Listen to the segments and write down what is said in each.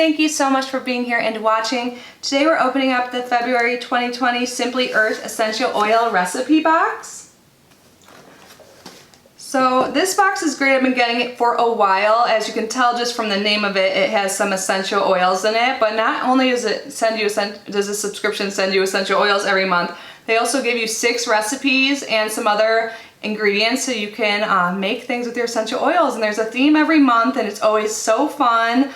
thank you so much for being here and watching. Today we're opening up the February 2020 Simply Earth Essential Oil Recipe Box. So this box is great. I've been getting it for a while. As you can tell just from the name of it, it has some essential oils in it. But not only does the subscription send you essential oils every month, they also give you 6 recipes and some other ingredients so you can make things with your essential oils. And there's a theme every month and it's always so fun.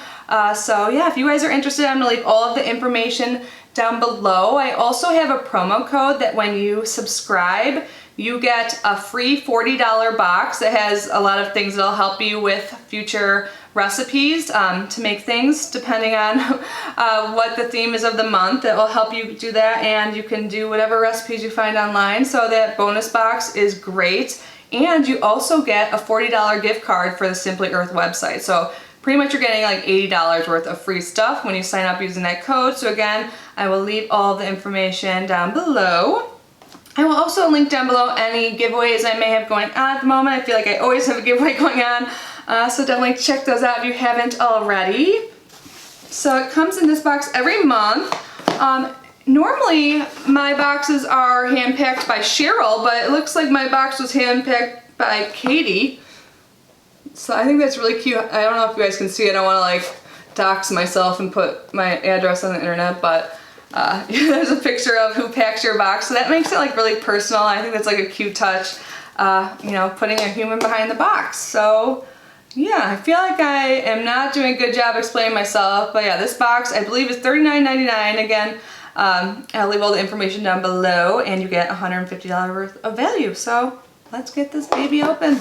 So yeah, if you guys are interested, I'm going to leave all of the information down below. I also have a promo code that when you subscribe, you get a free $40 box that has a lot of things that'll help you with future recipes to make things depending on what the theme is of the month. It will help you do that, and you can do whatever recipes you find online. So that bonus box is great. And you also get a $40 gift card for the Simply Earth website. So pretty much you're getting like $80 worth of free stuff when you sign up using that code. So again, I will leave all the information down below. I will also link down below any giveaways I may have going on at the moment. I feel like I always have a giveaway going on. So definitely check those out if you haven't already. So it comes in this box every month. Normally my boxes are hand-packed by Cheryl, but it looks like my box was hand-packed by Katie. So I think that's really cute. I don't know if you guys can see it. I don't want to like dox myself and put my address on the internet, but there's a picture of who packs your box. So that makes it like really personal. I think that's like a cute touch, you know, putting a human behind the box. So yeah, I feel like I am not doing a good job explaining myself, but yeah, this box I believe is $39.99. Again, I'll leave all the information down below and you get $150 worth of value. So let's get this baby open.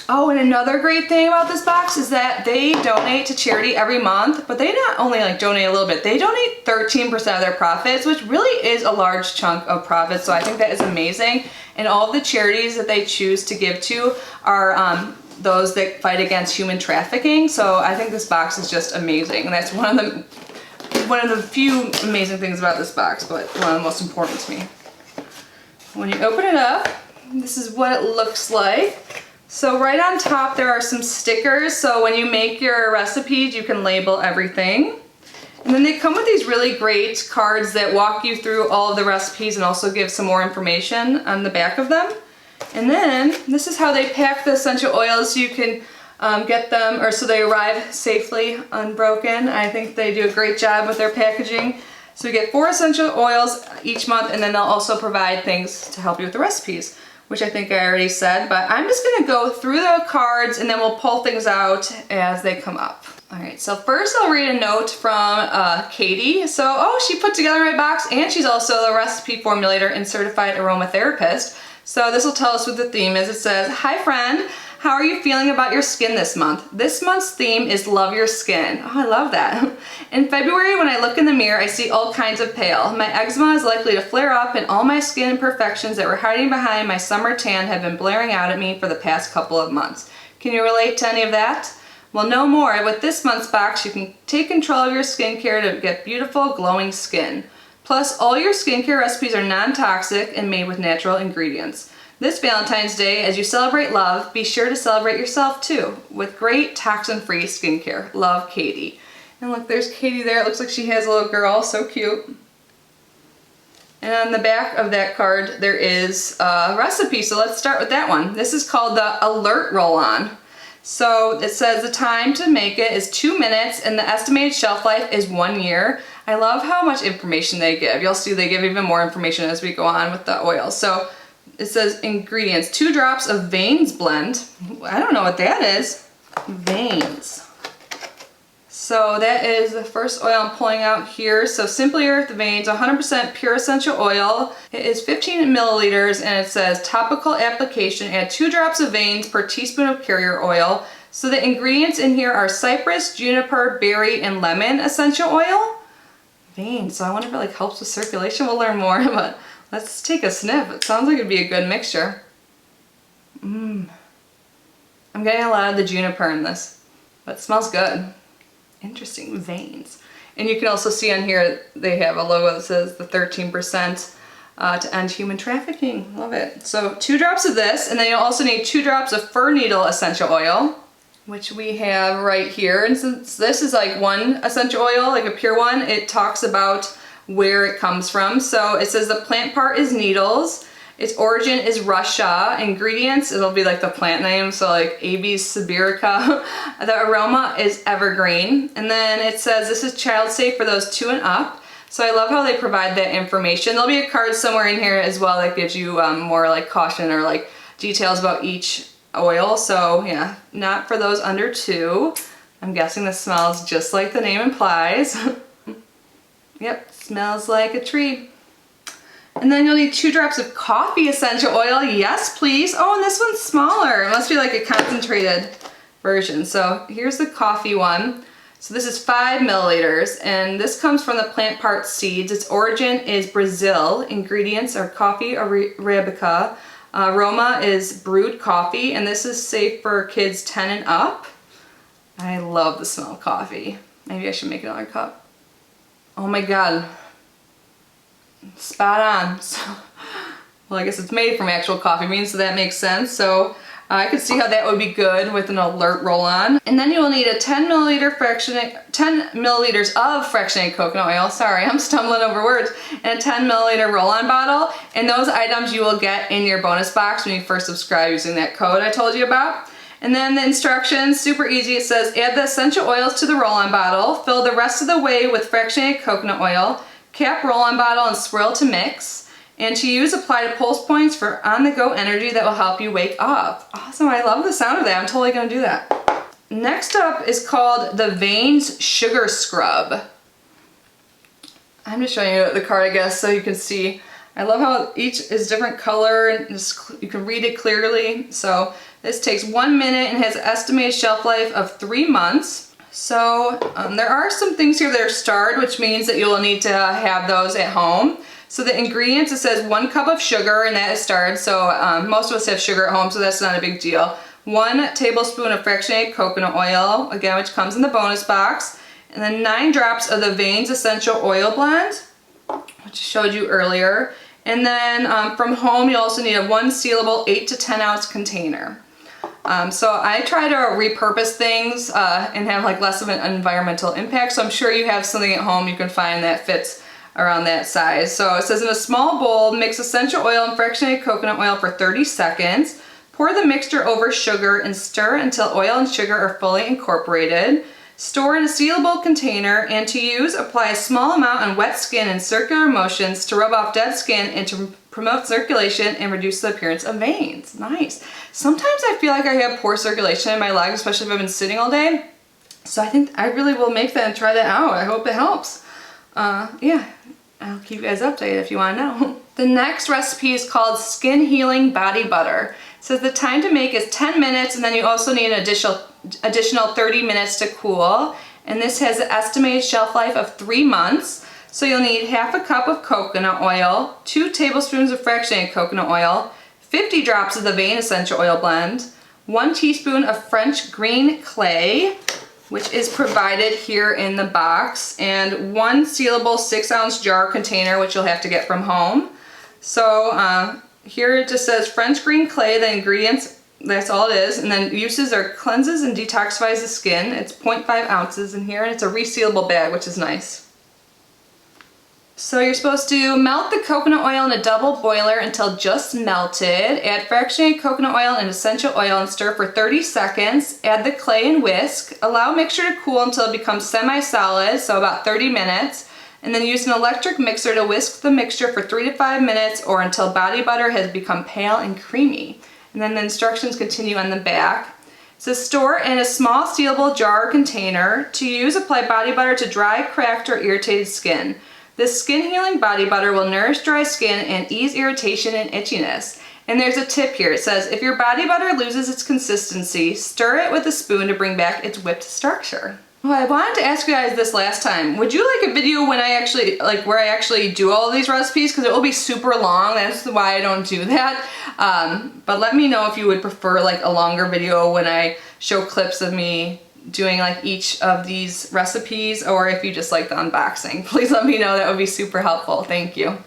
Oh, and another great thing about this box is that they donate to charity every month, but they not only like donate a little bit, they donate 13% of their profits, which really is a large chunk of profits. So I think that is amazing. And all of the charities that they choose to give to are those that fight against human trafficking. So I think this box is just amazing. And that's one of the few amazing things about this box, but one of the most important to me. When you open it up, this is what it looks like. So right on top there are some stickers, so when you make your recipes you can label everything. And then they come with these really great cards that walk you through all of the recipes and also give some more information on the back of them. And then this is how they pack the essential oils so you can get them, or so they arrive safely unbroken. I think they do a great job with their packaging. So you get 4 essential oils each month, and then they'll also provide things to help you with the recipes, which I think I already said, but I'm just gonna go through the cards and then we'll pull things out as they come up. All right, so first I'll read a note from Katie. So, she put together my box and she's also a recipe formulator and certified aromatherapist. So this will tell us what the theme is. It says, "Hi friend, how are you feeling about your skin this month? This month's theme is love your skin." Oh, I love that. In February, when I look in the mirror, I see all kinds of pale. My eczema is likely to flare up and all my skin imperfections that were hiding behind my summer tan have been blaring out at me for the past couple of months. Can you relate to any of that? Well, no more. With this month's box, you can take control of your skincare to get beautiful, glowing skin. Plus, all your skincare recipes are non-toxic and made with natural ingredients. This Valentine's Day, as you celebrate love, be sure to celebrate yourself too, with great toxin-free skincare. Love, Katie. And look, there's Katie there. It looks like she has a little girl. So cute. And on the back of that card, there is a recipe. So let's start with that one. This is called the Alert Roll-On. So it says the time to make it is 2 minutes and the estimated shelf life is 1 year. I love how much information they give. You'll see they give even more information as we go on with the oils. So it says ingredients: 2 drops of Veins blend. I don't know what that is. Veins. So that is the first oil I'm pulling out here. So Simply Earth Veins, 100% pure essential oil. It is 15 milliliters and it says topical application. Add 2 drops of Veins per teaspoon of carrier oil. So the ingredients in here are cypress, juniper, berry, and lemon essential oil. Veins, so I wonder if it like helps with circulation. We'll learn more, but let's take a sniff. It sounds like it'd be a good mixture. I'm getting a lot of the juniper in this, but it smells good. Interesting, Veins. And you can also see on here they have a logo that says the 13% to end human trafficking. Love it. So 2 drops of this, and then you'll also need 2 drops of fir needle essential oil. which we have right here. And since this is like one essential oil, like a pure one, it talks about where it comes from. So it says the plant part is needles. Its origin is Russia. Ingredients, it'll be like the plant name, so like Abies sibirica. The aroma is evergreen. And then it says this is child safe for those 2 and up. So I love how they provide that information. There'll be a card somewhere in here as well that gives you more like caution or like details about each oil. So yeah, not for those under 2. I'm guessing this smells just like the name implies. Yep, smells like a tree. And then you'll need 2 drops of coffee essential oil. Yes, please. Oh, and this one's smaller. It must be like a concentrated version. So here's the coffee one. So this is 5 milliliters, and this comes from the plant part seeds. Its origin is Brazil. Ingredients are coffee arabica. Aroma is brewed coffee, and this is safe for kids 10 and up. I love the smell of coffee. Maybe I should make another cup. Oh my God. Spot on. So, well, I guess it's made from actual coffee beans, so that makes sense. So I could see how that would be good with an alert roll-on. And then you will need a 10 milliliters of fractionated coconut oil. Sorry, I'm stumbling over words. And a 10 milliliter roll-on bottle. And those items you will get in your bonus box when you first subscribe using that code I told you about. And then the instructions, super easy. It says add the essential oils to the roll-on bottle. Fill the rest of the way with fractionated coconut oil. Cap roll-on bottle and swirl to mix. And to use, apply to pulse points for on-the-go energy that will help you wake up. Awesome, I love the sound of that. I'm totally gonna do that. Next up is called the Veins Sugar Scrub. I'm just showing you the card, I guess, so you can see. I love how each is different color and you can read it clearly. So this takes 1 minute and has an estimated shelf life of 3 months. So there are some things here that are starred, which means that you will need to have those at home. So the ingredients, it says 1 cup of sugar, and that is starred. So most of us have sugar at home, so that's not a big deal. 1 tablespoon of fractionated coconut oil, again, which comes in the bonus box. And then 9 drops of the Veins Essential Oil Blend, which I showed you earlier. And then from home, you also need a 1 sealable 8 to 10 ounce container. So I try to repurpose things and have like less of an environmental impact. So I'm sure you have something at home you can find that fits around that size. So it says in a small bowl, mix essential oil and fractionated coconut oil for 30 seconds. Pour the mixture over sugar and stir until oil and sugar are fully incorporated. Store in a sealable container, and to use, apply a small amount on wet skin in circular motions to rub off dead skin and to promote circulation and reduce the appearance of veins. Nice. Sometimes I feel like I have poor circulation in my legs, especially if I've been sitting all day. So I think I really will make that and try that out. I hope it helps. Yeah, I'll keep you guys updated if you want to know. The next recipe is called Skin Healing Body Butter. It says the time to make is 10 minutes, and then you also need an additional 30 minutes to cool. And this has an estimated shelf life of 3 months. So you'll need half a cup of coconut oil, 2 tablespoons of fractionated coconut oil, 50 drops of the Vein Essential Oil Blend, 1 teaspoon of French green clay, which is provided here in the box, and 1 sealable 6-ounce jar container, which you'll have to get from home. So here it just says French green clay, the ingredients, that's all it is, and then uses are cleanses and detoxifies the skin. It's 0.5 ounces in here, and it's a resealable bag, which is nice. So you're supposed to melt the coconut oil in a double boiler until just melted. Add fractionated coconut oil and essential oil and stir for 30 seconds. Add the clay and whisk. Allow mixture to cool until it becomes semi-solid, so about 30 minutes. And then use an electric mixer to whisk the mixture for 3 to 5 minutes or until body butter has become pale and creamy. And then the instructions continue on the back. It says store in a small sealable jar or container. To use, apply body butter to dry, cracked, or irritated skin. This skin healing body butter will nourish dry skin and ease irritation and itchiness. And there's a tip here. It says if your body butter loses its consistency, stir it with a spoon to bring back its whipped structure. Well, I wanted to ask you guys this last time. Would you like a video when I actually, where I actually do all of these recipes? Because it will be super long. That's why I don't do that. But let me know if you would prefer like a longer video when I show clips of me doing like each of these recipes, or if you just like the unboxing. Please let me know, that would be super helpful. Thank you.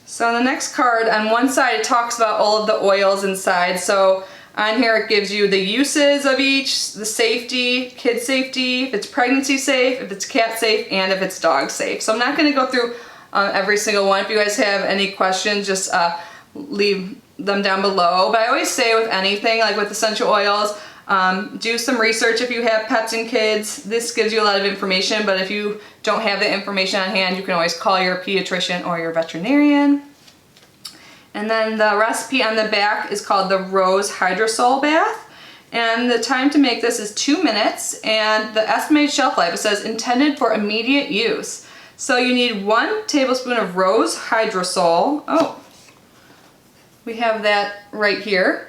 So on the next card, on one side it talks about all of the oils inside. So On here it gives you the uses of each, the safety, kid safety, if it's pregnancy safe, if it's cat safe, and if it's dog safe. So I'm not going to go through every single one. If you guys have any questions, just leave them down below. But I always say with anything, like with essential oils, do some research if you have pets and kids. This gives you a lot of information, but if you don't have the information on hand, you can always call your pediatrician or your veterinarian. And then the recipe on the back is called the Rose Hydrosol Bath. And the time to make this is 2 minutes, and the estimated shelf life, it says intended for immediate use. So you need 1 tablespoon of rose hydrosol. Oh, we have that right here.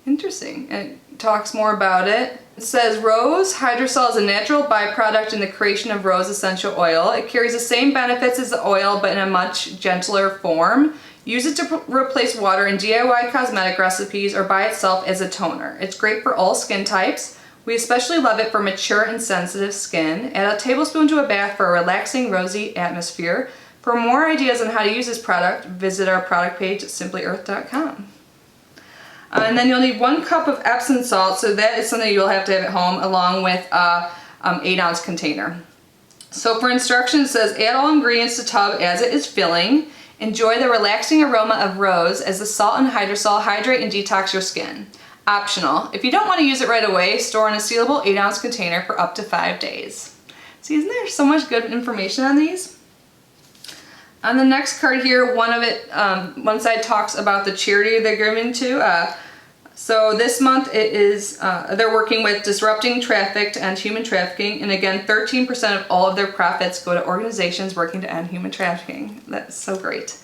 Interesting. It talks more about it. It says rose hydrosol is a natural byproduct in the creation of rose essential oil. It carries the same benefits as the oil, but in a much gentler form. Use it to replace water in DIY cosmetic recipes or by itself as a toner. It's great for all skin types. We especially love it for mature and sensitive skin. Add a tablespoon to a bath for a relaxing, rosy atmosphere. For more ideas on how to use this product, visit our product page at simplyearth.com. And then you'll need 1 cup of Epsom salt, so that is something you'll have to have at home, along with a 8-ounce container. So for instructions, it says add all ingredients to tub as it is filling. Enjoy the relaxing aroma of rose as the salt and hydrosol hydrate and detox your skin. Optional. If you don't want to use it right away, store in a sealable 8-ounce container for up to 5 days. See, isn't there so much good information on these? On the next card here, one side talks about the charity they're giving to. So this month it is, they're working with Disrupting Trafficked and Human Trafficking, and again, 13% of all of their profits go to organizations working to end human trafficking. That's so great.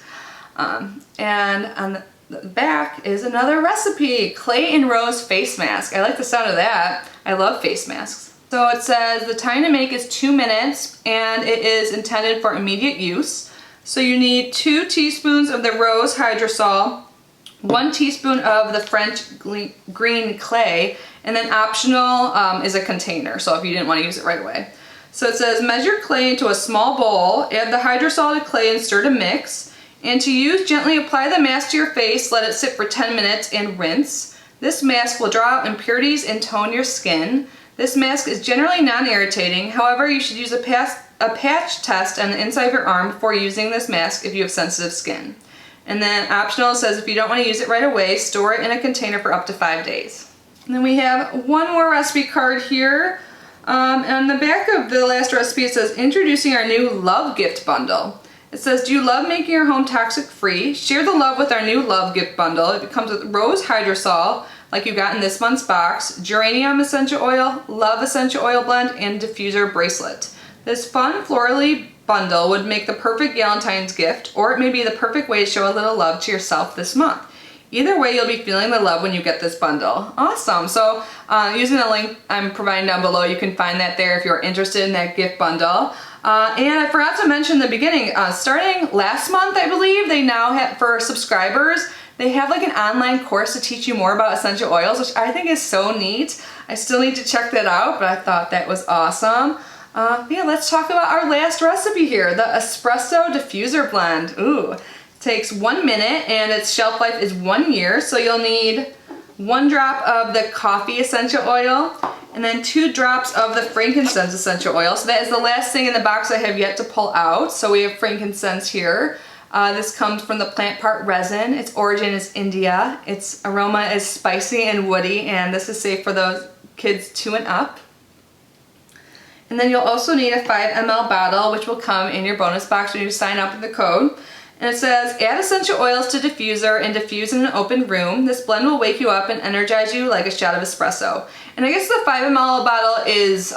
And on the back is another recipe, clay and rose face mask. I like the sound of that. I love face masks. So it says the time to make is 2 minutes, and it is intended for immediate use. So you need 2 teaspoons of the rose hydrosol, 1 teaspoon of the French green clay, and then optional is a container, so if you didn't want to use it right away. So it says measure clay into a small bowl, add the hydrosol to clay and stir to mix. And to use, gently apply the mask to your face, let it sit for 10 minutes and rinse. This mask will draw out impurities and tone your skin. This mask is generally non-irritating, however you should use a patch test on the inside of your arm before using this mask if you have sensitive skin. And then optional says if you don't want to use it right away, store it in a container for up to 5 days. And then we have one more recipe card here. And on the back of the last recipe it says introducing our new love gift bundle. It says, do you love making your home toxic free? Share the love with our new love gift bundle. It comes with rose hydrosol, like you got in this month's box, geranium essential oil, love essential oil blend, and diffuser bracelet. This fun florally bundle would make the perfect Valentine's gift, or it may be the perfect way to show a little love to yourself this month. Either way, you'll be feeling the love when you get this bundle. Awesome. So using the link I'm providing down below, you can find that there if you're interested in that gift bundle. And I forgot to mention in the beginning, starting last month, I believe, they now have, for subscribers, they have like an online course to teach you more about essential oils, which I think is so neat. I still need to check that out, but I thought that was awesome. Yeah, let's talk about our last recipe here, the espresso diffuser blend. Ooh, it takes 1 minute and its shelf life is 1 year, so you'll need 1 drop of the coffee essential oil and then 2 drops of the frankincense essential oil. So that is the last thing in the box I have yet to pull out. So we have frankincense here. This comes from the plant part resin. Its origin is India. Its aroma is spicy and woody, and this is safe for those kids 2 and up. And then you'll also need a 5 ml bottle, which will come in your bonus box when you sign up with the code. And it says, add essential oils to diffuser and diffuse in an open room. This blend will wake you up and energize you like a shot of espresso. And I guess the 5 ml bottle is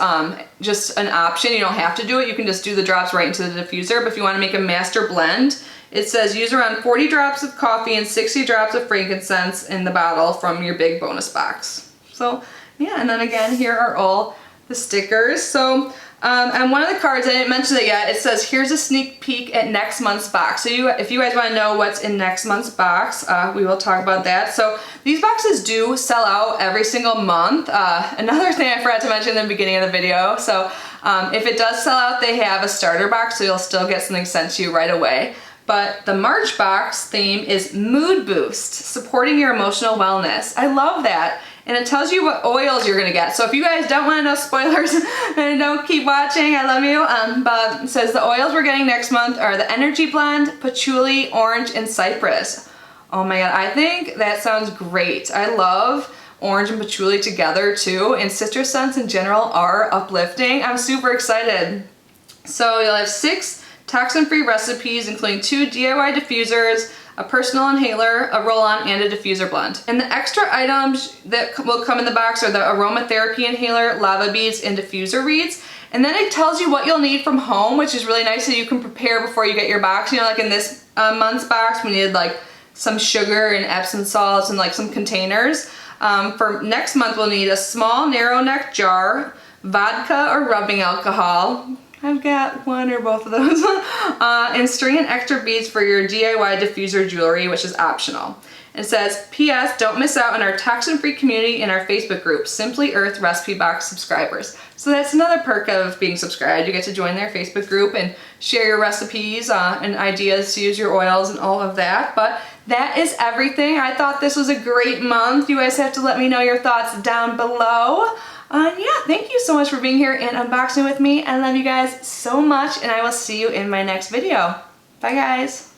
just an option. You don't have to do it. You can just do the drops right into the diffuser. But if you want to make a master blend, it says use around 40 drops of coffee and 60 drops of frankincense in the bottle from your big bonus box. So yeah, and then again, here are all the stickers. So on one of the cards, I didn't mention it yet, it says here's a sneak peek at next month's box. So if you guys want to know what's in next month's box, we will talk about that. So these boxes do sell out every single month. Another thing I forgot to mention in the beginning of the video, so if it does sell out, they have a starter box, so you'll still get something sent to you right away. But the March box theme is Mood Boost, supporting your emotional wellness. I love that. And it tells you what oils you're gonna get. So if you guys don't want to know spoilers, then don't keep watching, I love you. But it says the oils we're getting next month are the Energy Blend, Patchouli, Orange, and Cypress. Oh my God, I think that sounds great. I love orange and patchouli together too, and citrus scents in general are uplifting. I'm super excited. So you'll have 6 toxin-free recipes, including 2 DIY diffusers, a personal inhaler, a roll-on, and a diffuser blend. And the extra items that will come in the box are the aromatherapy inhaler, lava beads, and diffuser reeds. And then it tells you what you'll need from home, which is really nice so you can prepare before you get your box. You know, like in this month's box, we needed like some sugar and Epsom salts and like some containers. For next month, we'll need a small narrow neck jar, vodka or rubbing alcohol. I've got one or both of those. And string and extra beads for your DIY diffuser jewelry, which is optional. It says, P.S. Don't miss out on our toxin-free community in our Facebook group, Simply Earth Recipe Box subscribers. So that's another perk of being subscribed. You get to join their Facebook group and share your recipes and ideas to use your oils and all of that. But that is everything. I thought this was a great month. You guys have to let me know your thoughts down below. Yeah, thank you so much for being here and unboxing with me. I love you guys so much, and I will see you in my next video. Bye, guys.